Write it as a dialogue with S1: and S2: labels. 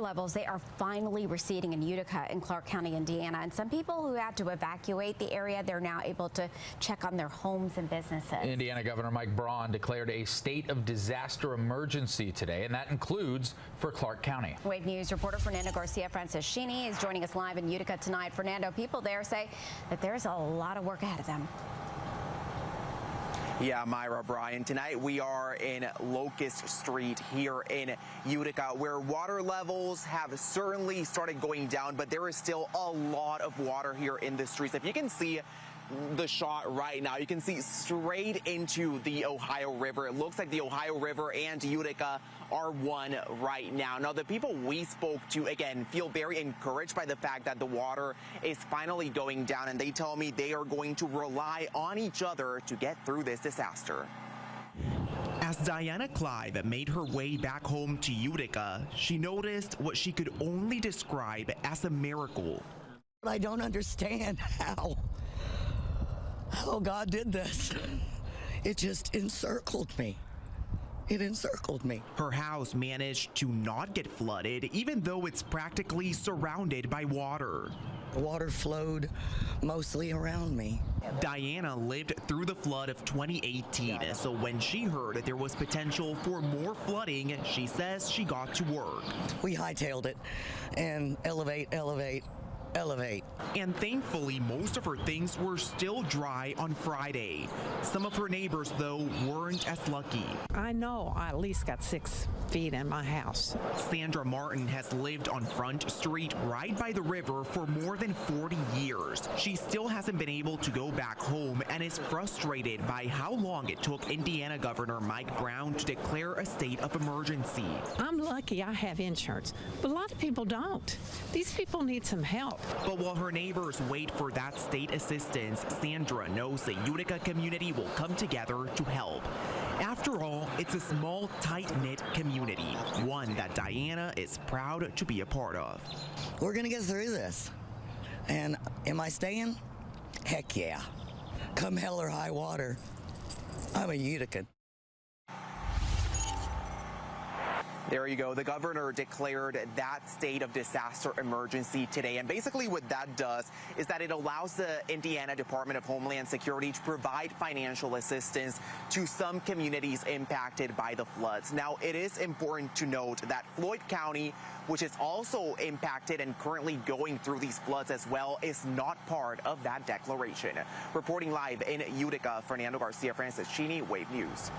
S1: levels, they are finally receding in Utica in Clark County, Indiana. And some people who had to evacuate the area, they're now able to check on their homes and businesses.
S2: Indiana Governor Mike Braun declared a state of disaster emergency today, and that includes for Clark County.
S1: Wave News reporter Fernando Garcia Franceschini is joining us live in Utica tonight. Fernando, people there say that there's a lot of work ahead of them.
S3: Yeah, Myra, Brian, tonight we are in Locust Street here in Utica, where water levels have certainly started going down, but there is still a lot of water here in the streets. If you can see the shot right now, you can see straight into the Ohio River. It looks like the Ohio River and Utica are one right now. Now, the people we spoke to, again, feel very encouraged by the fact that the water is finally going down, and they tell me they are going to rely on each other to get through this disaster.
S4: As Diana Clive made her way back home to Utica, she noticed what she could only describe as a miracle.
S5: I don't understand how God did this. It just encircled me. It encircled me.
S4: Her house managed to not get flooded, even though it's practically surrounded by water.
S5: The water flowed mostly around me.
S4: Diana lived through the flood of 2018, so when she heard there was potential for more flooding, she says she got to work.
S5: We hightailed it and elevate.
S4: And thankfully, most of her things were still dry on Friday. Some of her neighbors, though, weren't as lucky.
S6: I know I at least got 6 feet in my house.
S4: Sandra Martin has lived on Front Street right by the river for more than 40 years. She still hasn't been able to go back home and is frustrated by how long it took Indiana Governor Mike Braun to declare a state of emergency.
S6: I'm lucky I have insurance, but a lot of people don't. These people need some help.
S4: But while her neighbors wait for that state assistance, Sandra knows the Utica community will come together to help. After all, it's a small, tight-knit community, one that Diana is proud to be a part of.
S5: We're gonna get through this. And am I staying? Heck yeah. Come hell or high water, I'm a Utican.
S3: There you go. The governor declared that state of disaster emergency today. And basically what that does is that it allows the Indiana Department of Homeland Security to provide financial assistance to some communities impacted by the floods. Now, it is important to note that Floyd County, which is also impacted and currently going through these floods as well, is not part of that declaration. Reporting live in Utica, Fernando Garcia Franceschini, Wave News.